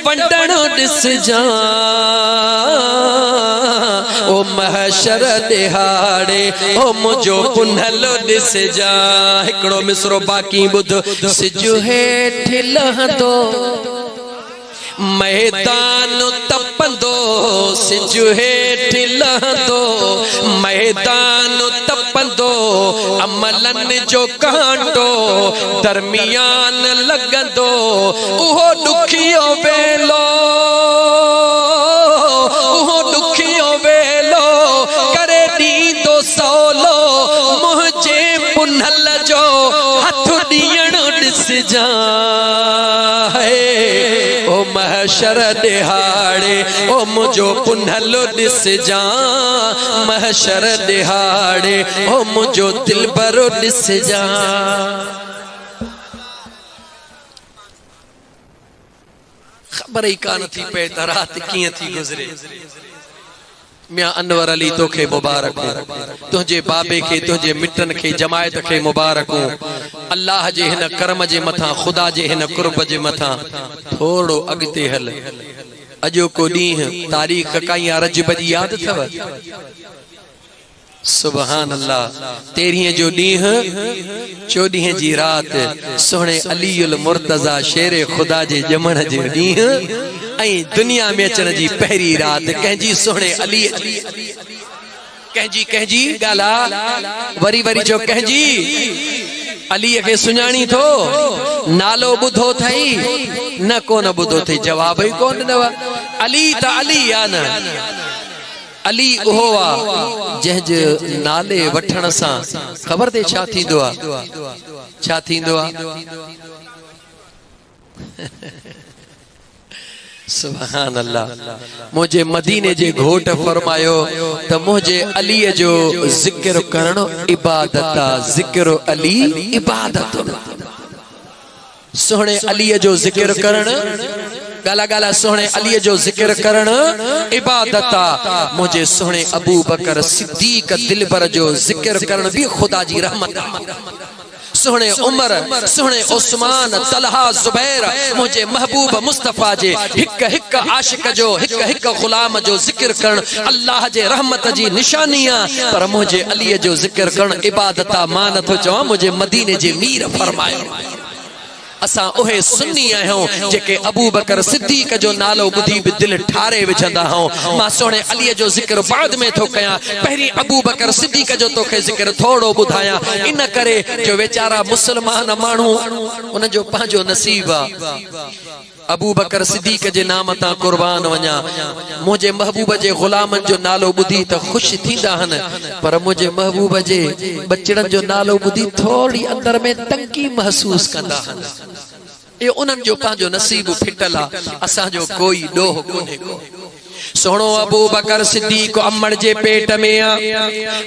वंडण this जा ओ महशर दिहाड़े ओ मुझो पुनलो दिस जा। हिकड़ो मिसरो बाकी बुध सिजु हेठ लहंदो मैदान तपंदो सिजु हेठ लहंदो मैदान तपंदो अमलन जो कांटो दरमियान लगंदो उहो दुखियो वेलो उहो दुखियो वेलो करे दींदो सौलो मुझे पुनल जो हथ दियण दिस जा ओ महशर दिहाड़े ओ मुझो पुनलो दिस जा महशर दिहाड़े ओ मुझो दिलबरो दिस जा। खबर ही कान थी पे रात किए थी गुजरे। मियां अनवर अली तोखे मुबारक हो तुझे बाबे के तुझे मिटन के जमायत के मुबारक हो अल्लाह जे हिन करम जे मथा खुदा जे हिन कुर्ब जे मथा थोड़ो अगते हल। अजो को ॾींह तारीख़ काई रजब जी याद थव सुभान अल्लाह 13 जो ॾींह 14 जी रात सोहणे अलीउल मुर्तजा शेर खुदा जे जमण जे ॾींह ऐं दुनिया में अचण जी पहरी रात कंहिंजी सोहणे अली कंहिंजी गाला वरी वरी जो कंहिंजी अली के सुञाणी थो नालो बुधो थई न कोन बुधो थई जवाब ही कोन दवा अली त अली या न अली उहो आ जंहिं जे नाले वठण सां ख़बर ते छा थींदो आ सुभान अल्लाह। मुझे मदीने जे घोट फरमायो त मुझे अली जो जिक्र करणो इबादत आ जिक्र अली इबादत सोहणे अली जो जिक्र करण गाला गाला सोहणे अली जो जिक्र करण इबादत आ। मुझे सोहणे अबू बकर सिद्दीक दिलबर जो जिक्र करण भी खुदा जी रहमत आ। सोहणे उमर सोहणे उस्मान तलहा जुबैर मुझे महबूब मुस्तफा जे हिक हिक आशिक जो हिक हिक गुलाम जो जिक्र करण अल्लाह जे रहमत जी निशानी आ। पर मुझे अली जो जिक्र करण इबादत आ। मां नथो चवां मुझे मदीने जे मीर फरमायो असा ओहे सुन्नी आहियूं जेके अबू बकर सिद्दीक जो नालो बुधी भी दिल ठारे विझंदा हूं। मां सोहणे अली जो जिक्र बाद में थो कयां पहिरी अबू बकर सिद्दीक जो तोखे जिक्र थोड़ो बुधाया इन करे जो वेचारा मुसलमान मानू उन जो पांजो नसीब आ। अबू बकर सिद्दीक जे नाम ता कुर्बान वञा मुझे महबूब जे गुलामन जो नालो बुधी त खुश थींदा हन पर मुझे महबूब जे बचड़न जो नालो बुधी थोड़ी अंदर में तंगी महसूस कंदा हन। ये उन्हनि जो पांजो नसीब फिटल आ असा जो कोई डोह कोन्हे को। सोहणो अबू बकर सिद्दीक अम्मड़ जे पेट में आ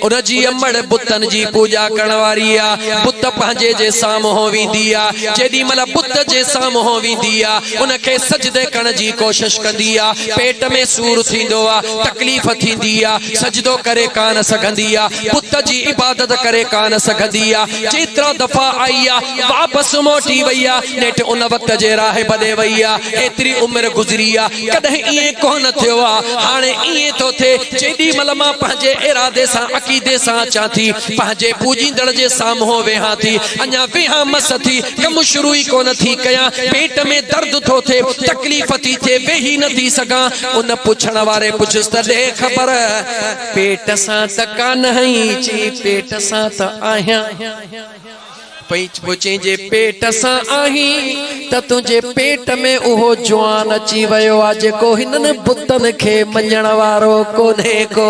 उन जी अम्मड़ बुतन जी पूजा करण वारी आ। बुत पंहिंजे जे साम्हूं वेंदी आ जेडी मल बुत जे साम्हूं वेंदी आ उनखे सजदे करण जी कोशिश कंदी आ पेट में सूर थींदो आ तकलीफ़ थींदी आ सजदो करे कान सघंदी आ बुत जी इबादत करे कान सघंदी आ। जेतिरा दफ़ा आई आ वापस मोटी वई आ नेठ उन वक्त जे राह बदे वई आ एतरी उम्र गुज़री आ कदे इए कोन थियो आ हाणे इए तो थे जेडी मल मां पंहिंजे इरादे सां अकीदे सां अचां थी पंहिंजे पूजींदड़ जे साम्हूं वेहां थी अञा वेहां मस थी कम शुरू ही कोन थी कयां पेट में दर्द थो थे तकलीफ़ थी थे वेही न थी सघां उन पुछण वारे पुछस त दे खबर पेट सां त कान हई ची पेट सां त आहियां पुछे जे पेट सां आही त तुझे पेट में उहो जवान अची वयो आ जेको हिनन बुतन खे मञण वारो कोन्हे को।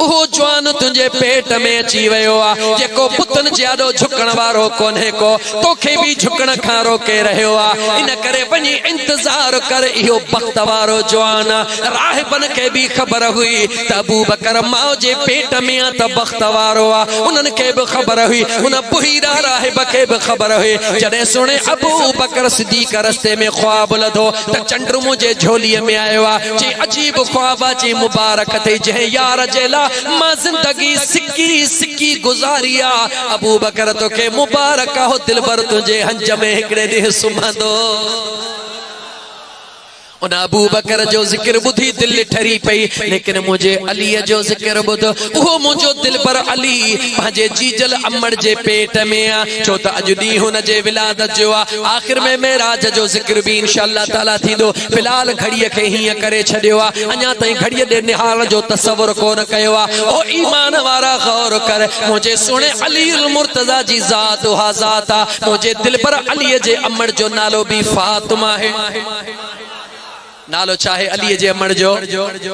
उहो जवान तुझे पेट में अची वयो आ जेको पुतन ज्यादा झुकण वारो कोन्हे को तोखे भी झुकण खां रोके रहियो आ। इन करे वञी इंतजार कर इहो बख्त वारो जवान राहिबन खे भी खबर हुई त अबू बकर मां जे पेट में आ त बख्त वारो आ उन्हन खे भी खबर हुई उन बुहीरा राहिब खे भी खबर हुई। जॾहिं सुणे अबू बकर सिद्दीक रस्ते में ख्वाब लधो त चंड मुंहिंजे झोलीअ में आयो आ जी अजीब ख्वाब जी मुबारक थी जंहिं यार जे ला मां जिंदगी सिक्की सिक्की गुजारिया अबू बकर तो के मुबारक हो दिलबर तुझे हंज में हिकड़े ॾींहुं सुम्हंदो उन अबू बकर जो जिक्र बुधी दिल ठरी पई लेकिन मुझे अली जो जिक्र बुध वो मुझो दिल पर अली पंहिंजे जीजल अमड़ जे पेट में आ छो त अज डी हुन जे विलादत जो आ आखिर में मेराज जो जिक्र भी इंशाअल्लाह ताला थींदो फिलहाल घड़ीअ खे हिय करे छडियो आ अञा ताईं घड़ीअ दे निहाल जो तसव्वुर कोन कयो आ ओ ईमान वारा गौर कर मुझे सुने अली अल मुर्तजा जी जात हा जात आ मुझे दिल पर अली जे अमड़ जो नालो भी फातिमा है नालो चाहे अली जे अमड़ जो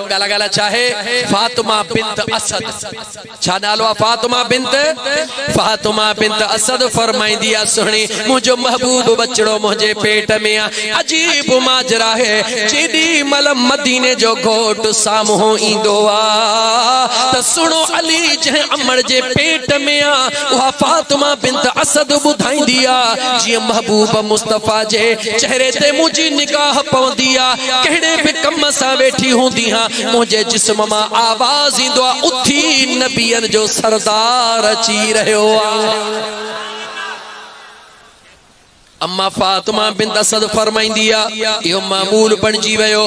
गाला गाला चाहे फातिमा बिन्त असद छा नालो आ फातिमा बिन्त असद फरमाईंदी आ सुहणी मुझो महबूब बचड़ो मुझे पेट में आ अजीब माजरा है जेडी मल मदीने जो घोट सामो ईंदो आ त सुनो अली जे अमड़ जे पेट में आ वा फातिमा बिन्त असद बुधाईंदी आ जी महबूब मुस्तफा जे चेहरे ते मुझी निगाह पवंदी आ केड़े भी कम सा वेठी होंदी हां मुझे जिस्म में आवाज इंदो उठी नबियन जो सरदार अची रहो अम्मा फातिमा बिन्त असद फरमाईंदी आ यो मामूल बणजी वयो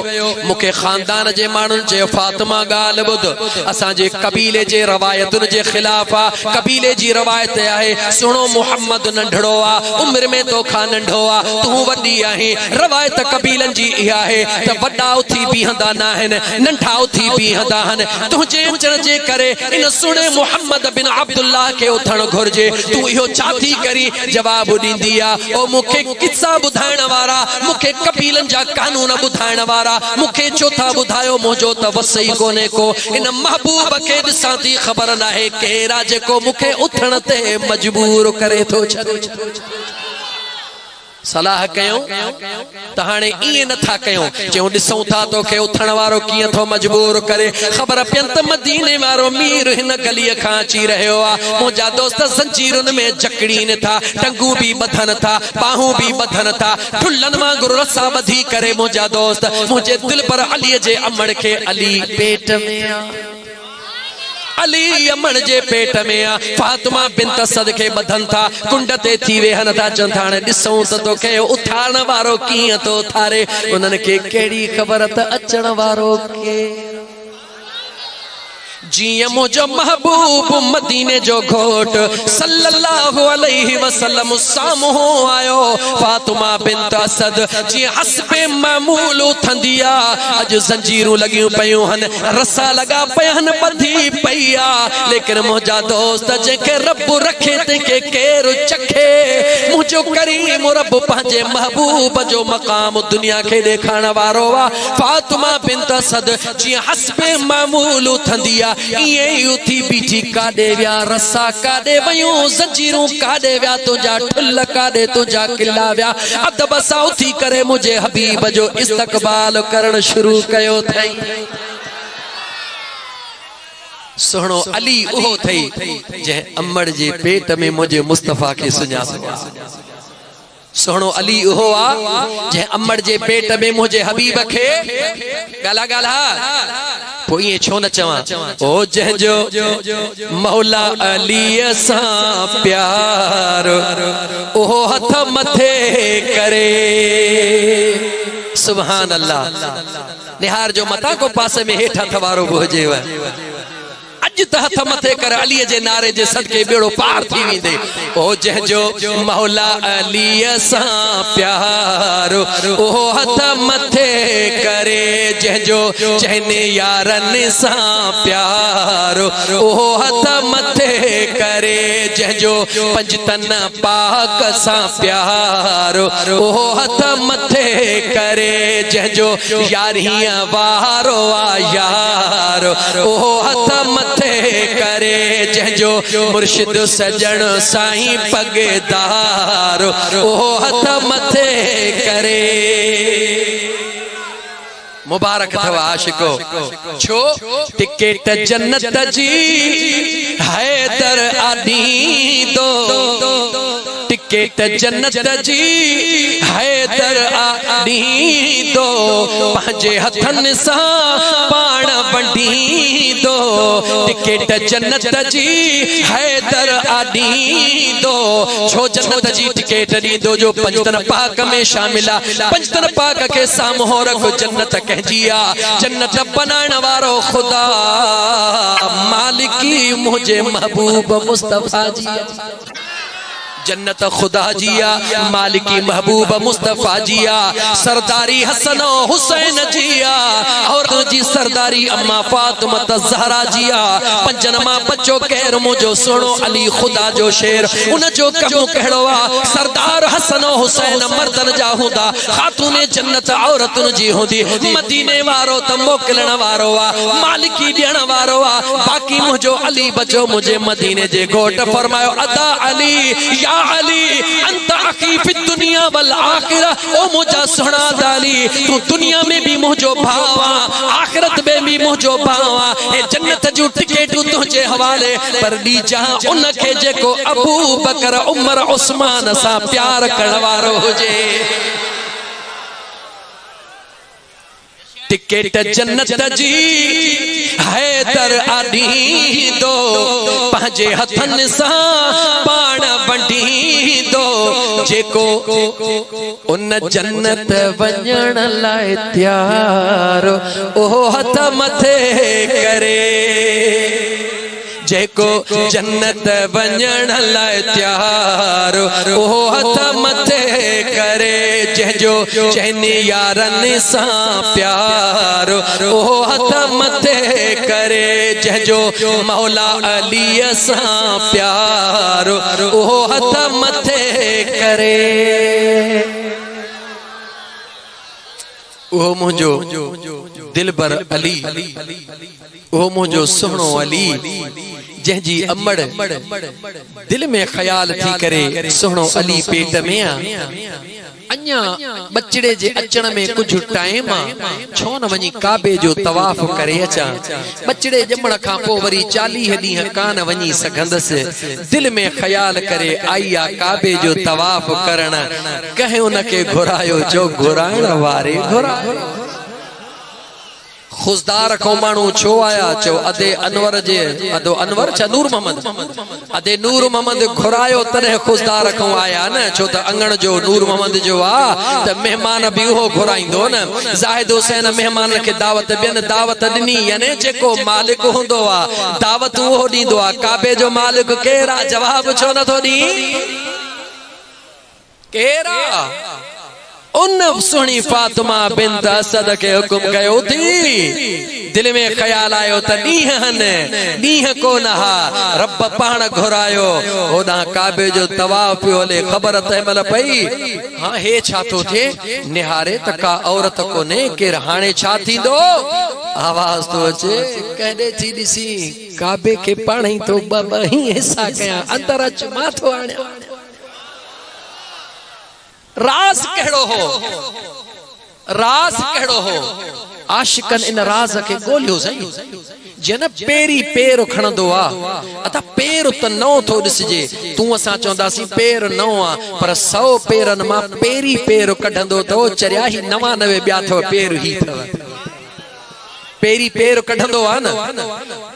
मुखे खानदान जे मानुन जे फातिमा गाल बुध असा जे कबीले जे रवायतुन जे खिलाफ आ कबीले जी रवायत आहे सुनो मुहम्मद नंढड़ो आ उम्र में तो खा नंढो आ तू वडी आहे रवायत कबीलन जी इहा है त वडा उथी बीहंदा ना हन नंढा उथी बीहंदा हन तुझे उचण जे करे इन सुने मुहम्मद बिन अब्दुल्लाह के उथण घुरजे तू इहो छाती करी जवाब दींदी आ ओ मुखे किस्सा बुधाइण वारा मुखे कबीलन जा कानून बुधाइण वारा मुखे चौथा बुधायो मुझो त वसई कोने को इन महबूब के दिसां थी खबर ना है केरा जेको मुखे उथण ते मजबूर करे थो छॾे सलाह कयो त हाणे इए नथा कयो जो दिसों था तो के उथण वारो किए थो मजबूर करे खबर पियंत मदीने वारो मीर हिन गली खां अची रहो आ मुझा दोस्त जंजीरुन में जकड़ीन था टंगू भी बधन था बाहू भी बधन था ठुल्लन मां गुरसा बधी करे मुझा दोस्त मुझे दिल पर अली जे अमड़ के अली पेट में आ अली अमड़ जे पेट में आ फातिमा बिन्त असद के बधन था कुंड ते थी वेहन था चंथाणे दिसों त तो के उथारण वारो किए तो थारे उनन के केड़ी खबर त अचण वारो के जिए मुझो महबूब मदीने जो घोट सल्लल्लाहु अलैहि वसल्लम सामो आयो फातिमा बिन्त असद जी हस्बे मामूल थंदिया अज जंजीरू लगियो पयो हन रसा लगा पयन बधी पईया लेकिन मुझा दोस्त जेके रब रखे ते के केर चखे मुझो करीम रब पंजे महबूब जो मकाम दुनिया के देखाण वारो वा फातिमा बिन्त असद जी हस्बे मामूल थंदिया ये उथी बीठी काडे व्या रसा काडे वयो जंजीरू काडे व्या तुझा ठुल काडे तुझा किला व्या अदब सा उथी करे मुझे हबीब जो इस्तकबाल करण शुरू कयो थई सुनो अली ओहो थई जे अमड़ जे पेट में मुझे मुस्तफा के सुञा सोहणो अली उहो आ जे अमड़ जे पेट में मुझे हबीब खे गाला गाला पोइ ये छो न चवा ओ जंहिंजो मौला अली सां प्यार ओहो हथ मथे करे सुभान अल्लाह निहार जो मता को पासे में हेठा थवारो भोजेव अज त हथ मथे कर अली जे नारे जे सदके बेड़ो पार थी वेंदे ओ जंहिंजो मौला अली सां प्यार ओ हथ मथे करे जंहिंजो जहने यारन सां प्यार ओ हथ मथे करे जंहिंजो पंजतन पाक सां प्यार ओ हथ मथे करे जंहिंजो यारियां वारो आ यार ओ हथ मथे करे जंहिंजो मुर्शिद सजण साईं पगदार ओ हथ मथे करे मुबारक थव आशिको छो टिकट जन्नत जी हैदर आदी दो टिकट जन्नत जी हैदर आनी दो पंहिंजे हथनि सां पाण वंडी दो टिकट जन्नत जी हैदर आनी दो छो जन्नत जी टिकट ॾींदो जो पंजतन पाक में शामिल आहे पंजतन पाक के साम्हूं रखो जन्नत कहजी आ जन्नत बनाइण वारो खुदा मालिकी मुझे महबूब मुस्तफा जी जन्नत खुदा जिया मालिकी महबूब मुस्तफा जिया सरदारी हसन हुसैन जिया और जी सरदारी अम्मा फातिमा ज़हरा जिया पंजन मां बच्चो कहर मुझो सोनो अली खुदा जो शेर उन जो कम कहड़ो आ सरदार हसन हुसैन मर्दन जा हुंदा खातूने जन्नत औरतन जी हुंदी मदीने वारो त मोकलण वारो आ मालिकी ॾियण वारो आ बाकी मुझो अली बचो मुझे मदीने जे घोट फरमायो अदा अली या अली अंत अखी फी दुनिया वल आखिरा ओ मुझा सुना दाली तू दुनिया में भी मुझो भावा आखिरत में भी मुझो भावा ए जन्नत जो टिकट तुझे हवाले पर दी जहां उनके जेको अबू बकर उमर उस्मान सा प्यार करण वारो हुजे टिकट जन्नत जी हैदर आनी दो पंहिंजे हथनि सां पाण वंडी दो जेको उन जन्नत वञण लाइ तयार ओ हथ मथे करे जेको जन्नत वञण लाइ तयार ओ हथ मथे करे जंहिंजो चइनी यारनि सां प्यार ओ हथ मथे करे जंहिंजो मौला अलीअ सां प्यार ओ हथ मथे करे ओ मुझो दिलबर अली ओ मुझो सुनो अली जंहिंजी अमड़ दिल में ख्याल थी करे सुनो अली पेट में अन्या बचड़े जे अचण में कुछ टाइम छो न वनी काबे जो तवाफ करे अचा बचड़े जमण का पो वरी 40 ॾींहं कान वनी सघंदस दिल में ख्याल करे आया काबे जो तवाफ करण कहे उनके घुरायो जो घुराइण वारे घुरायो खुशदार को मानू छो आया चो अदे अनवर जे अदो अनवर छ नूर मोहम्मद अदे नूर मोहम्मद घुरायो तने खुशदार को आया न छो त अंगण जो नूर मोहम्मद जो आ त मेहमान भी हो घुराइंदो न जाहिद हुसैन मेहमान के दावत बेन दावत दिनी याने जेको मालिक होंदो आ दावत वो दींदो आ काबे जो मालिक केरा जवाब छो न थो दी केरा उन सुनी फातिमा बिन्त असद के हुकुम कयो थी दिल में ख्याल आयो त ॾींह को नहा रब पाण घुरायो ओदा काबे जो तवाफ पियो हले ख़बर तंहिंमहिल पई हाँ हे छा थो थिए निहारे त का औरत कोन्हे केर हाणे छा थींदो आवाज तो अचे कहडे थी ॾिसी काबे के पाण ई तो ॿ ही हिस्सा कया अंदर अच माथो आणिया राज कहिड़ो हो आशिकन इन राज के गोलियो सही जन पेरी पेर खणंदो आ अता पेर त नओ थो ॾिसजे तू असां चवंदासीं पेर नओ आ पर 100 पेरन मां पेरी पेर कढंदो तो 94 99 ॿिया थो पेर ही थव पेरी पेर कढंदो आ न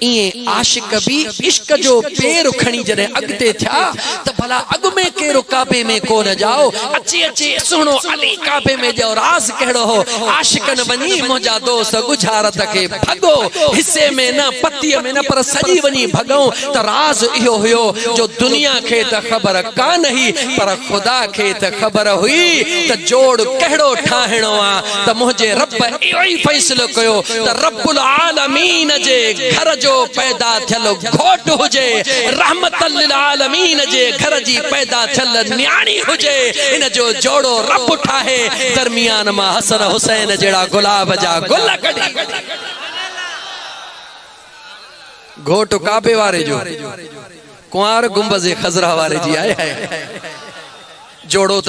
इए आशिक भी इश्क जो पेर खणी जने अगते था त भला अग में केरो काबे में कोन जाओ अचे अचे सुनो अली काबे में जो राज कहड़ो हो आशिकन बनी मोजा दोस्त गुजारत के भगो हिस्से में न पत्ती में न पर सजी बनी भगो त राज इहो हुयो जो दुनिया के त खबर कान ही पर खुदा के त खबर हुई त जोड़ कहड़ो ठाहणो आ त मुझे रब इहो ही फैसलो कयो त रब्बुल आलमीन जे घर जो पैदा थियल घोट हुजे रहमतल लिल आलमीन जे घर जी पैदा थियल न्याणी हुजे इन जो जोड़ो रब ठाहे दरमियान मां हसन हुसैन जेड़ा गुलाब जा गुल कढी घोट काबे वारे जो कुंवार गुंबज़ खजरा वारे जी आए है जोड़ो त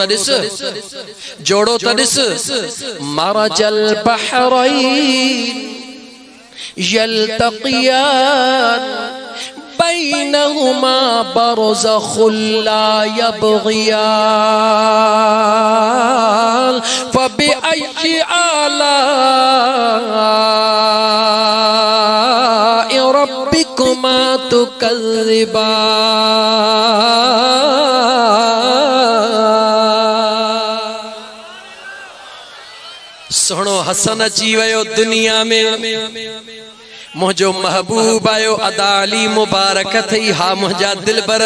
ॾिस मरजल बहरैन यल्तक़ियान बैनहुमा बरज़ख़ुल ला यबग़ियान फबिअय्यि आलाइ रब्बिकुमा तुकज़्ज़िबान। सुनो हसन अची वयो दुनिया में, मुझो महबूब आयो अदा अली मुबारक थई। हा मुझा दिलबर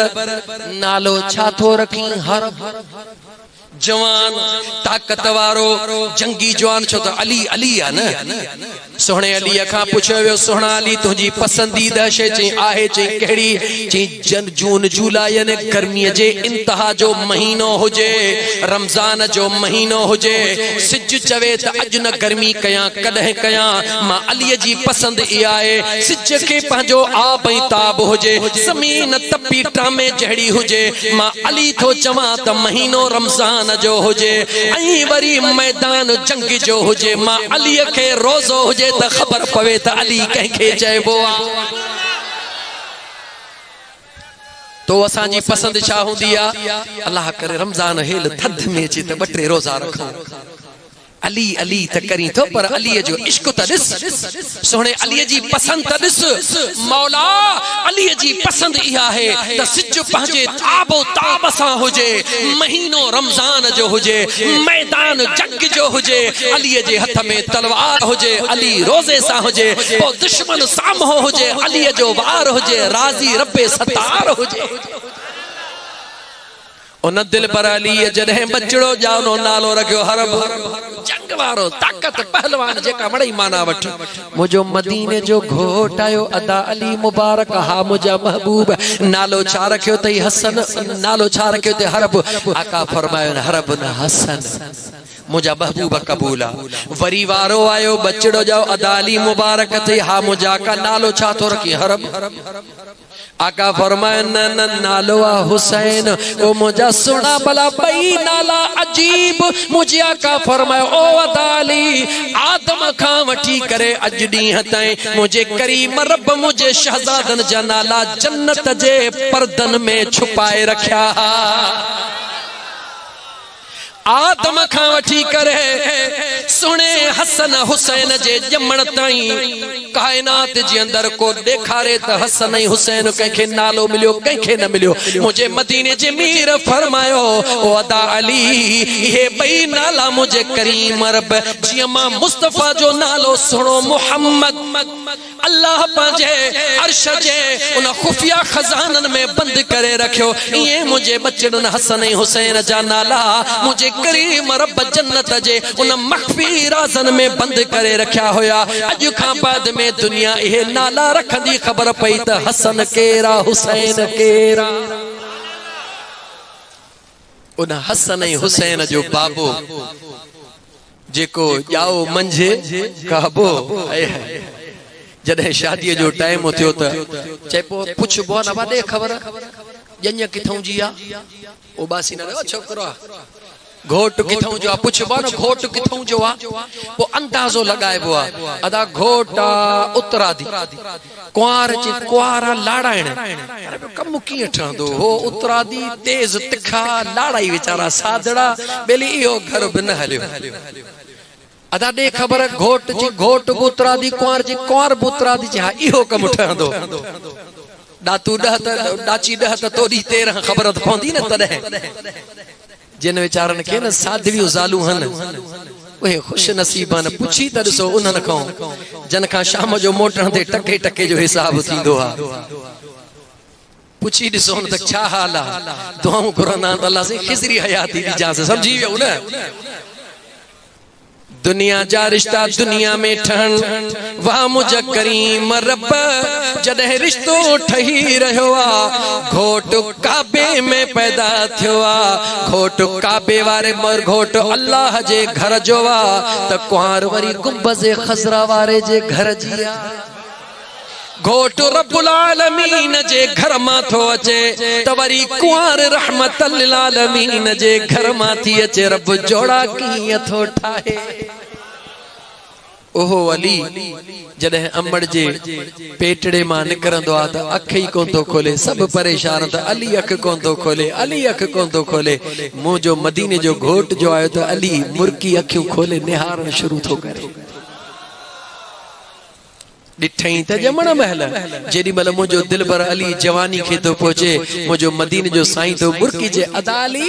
नालो छा थो रखी? हर जवान ताकत वारो जंगी जवान छो तो अली अली आ न। सोहणे अली खां पुछियो वियो, सोहणा अली तुंहिंजी पसंदीदा शइ चई आहे? चई कहिड़ी? चई जून जुलाई यानी गर्मीअ जे इंतहा जो महीनो हुजे, रमज़ान जो महीनो हुजे, सिज चवे त अॼु न गर्मी कयां कॾहिं कयां, मां अलीअ जी पसंदि इहा आहे। सिज खे पंहिंजो आब ऐं ताब हुजे, ज़मीन तपी टामे जहिड़ी हुजे, मां अली थो चवां त महीनो रमज़ान जो हुजे ऐं वरी मैदान जंग जो हुजे, मां अलीअ खे रोज़ो हुजे त ख़बर पवे त अली कंहिंखे चइबो आहे। तो असांजी पसंदि छा हूंदी आहे? अल्लाह करे रमज़ान हेल थध में अचे त 2-3 रोज़ा रखूं। अली अली त करी थो, पर अलीअ जो इश्क त ॾिस, सोहणे अलीअ जी पसंदि त ॾिस। मौला अलीअ जी पसंदि इहा आहे त सिज पंहिंजे ताबो ताब सां हुजे, महीनो रमज़ान जो हुजे, मैदान जंग जो हुजे, अलीअ जे हथ में तलवार हुजे, अली रोज़े सां हुजे, पोइ दुश्मन साम्हूं हुजे, अलीअ जो वार हुजे, राज़ी रब्बे सतार हुजे। उन दिलबर अली जॾहिं बचड़ो जानो नालो रखियो हरब, जंग वारो ताकत पहलवान जेका वड़ी माना वठ। मुझो मदीने जो घोट आयो अदा अली मुबारक। हा मुझा महबूब नालो छा रखियो तई? हसन। नालो छा रखियो तई? हरब। आका फरमायो हरब न हसन, मुझा महबूब कबूला। वरी वारो आयो बचड़ो जाओ अदा अली मुबारक थई। हा मुझा का नालो छा थो रखी? हरब। आका फरमाए न न नालो आ हुसैन। ओ मुझा सुना भला बई नाला अजीब। मुझे आका फरमाए ओ अदा अली आदम खां वठी करे अज ॾींहं ताईं मुझे करीम रब मुझे शहजादन जा नाला जन्नत जे पर्दन में छुपाए रखिया। आदम खां वठी करे सुणे हसन हुसैन जे ॼमण ताईं कायनात जे अंदर को ॾेखारे त हसन ऐं हुसैन कंहिंखे नालो मिलियो कंहिंखे न मिलियो। मुझे मदीने जे मीर फरमायो ओ अदा अली इहे ॿई नाला मुझे करीम रब जीअं मां मुस्तफा जो नालो सुणो मुहम्मद अल्लाह पंहिंजे अर्श जे उन खुफिया खजानन में बंद करे रखियो, इएं मुझे बचड़न हसन ऐं हुसैन जा नाला मुझे करीम रब जन्नत जे उन मख्फी राज़न में बंद करे रखिया हुया। अज खां बाद में दुनिया इहे नाला रखंदी ख़बर पई त हसन केरा हुसैन केरा। उन हसन ऐं हुसैन जो बाबो जेको ॼाओ मंझे कहबो जॾहिं शादीअ जो टाइम थियो त चइबो पुछबो न वॾे ख़बर ॼञ किथां जी आहे? ओ बासी न छोकिरो आहे घोट किथां जो आहे? पुछबो न घोट किथां जो आहे? पोइ अंदाज़ो लॻाइबो आहे अदा घोट उतरादी कुंवार जे कुंवारा लाड़ाइण कमु कीअं ठहंदो हो? उतरादी तेज तिखा लाड़ाई वीचारा सादड़ा बेली इहो घर बि न हलियो। अदा ॾे ख़बर घोट जी घोट बुतरादी कुंवार जी कुंवार बुतरादी जी। हा इहो कमु ठहंदो। ॾातू ॾह त ॾाची ॾह त तोड़ी 13 ख़बर त पवंदी न। तॾहिं जिन वीचारनि खे न साधवियूं ज़ालूं हन उहे ख़ुश नसीब आहिनि। पुछी त ॾिसो उन्हनि खां जन खां शाम जो मोटण ते टके टके जो हिसाब थींदो आहे। पुछी ॾिसो त छा हाल आहे? दुआऊं घुरंदा आहिनि अल्लाह से खिज़री हयाती ॾिजांसि। सम्झी वियो न? दुनिया जा रिश्ता दुनिया में ठहन वाह मुझा करीम रब जॾहिं रिश्तो ठही रहियो आहे घोट काबे में पैदा थियो आहे। घोट काबे वारे मर घोट अल्लाह जे घर जो आहे त कुंवार वरी गुंबज़ खज़रा वारे जे घर जी आहे। घोट रब्बुल आलमीन जे घर मां थो अचे त वरी कुंवार रहमतल लिल आलमीन जे घर मां थी अचे। रब जोड़ा कीअं थो ठाहे? ओहो अली जॾहिं अमड़ जे पेटड़े मां निकरंदो आ त अख ही कोन थो खोले, सब परेशान त अली अख कोन थो खोले, अली अख कोन थो खोले। मुंहिंजो मदीने जो घोट जो आयो त अली मुर्की अखियूं खोले निहारण शुरू थो करे। ॾिठई त ॼमण महल जेॾी महिल मुंहिंजो दिलबर अली जवानी खे थो पहुचे, मुंहिंजो मदीने जो साईं थो मुर्की जे अदा अली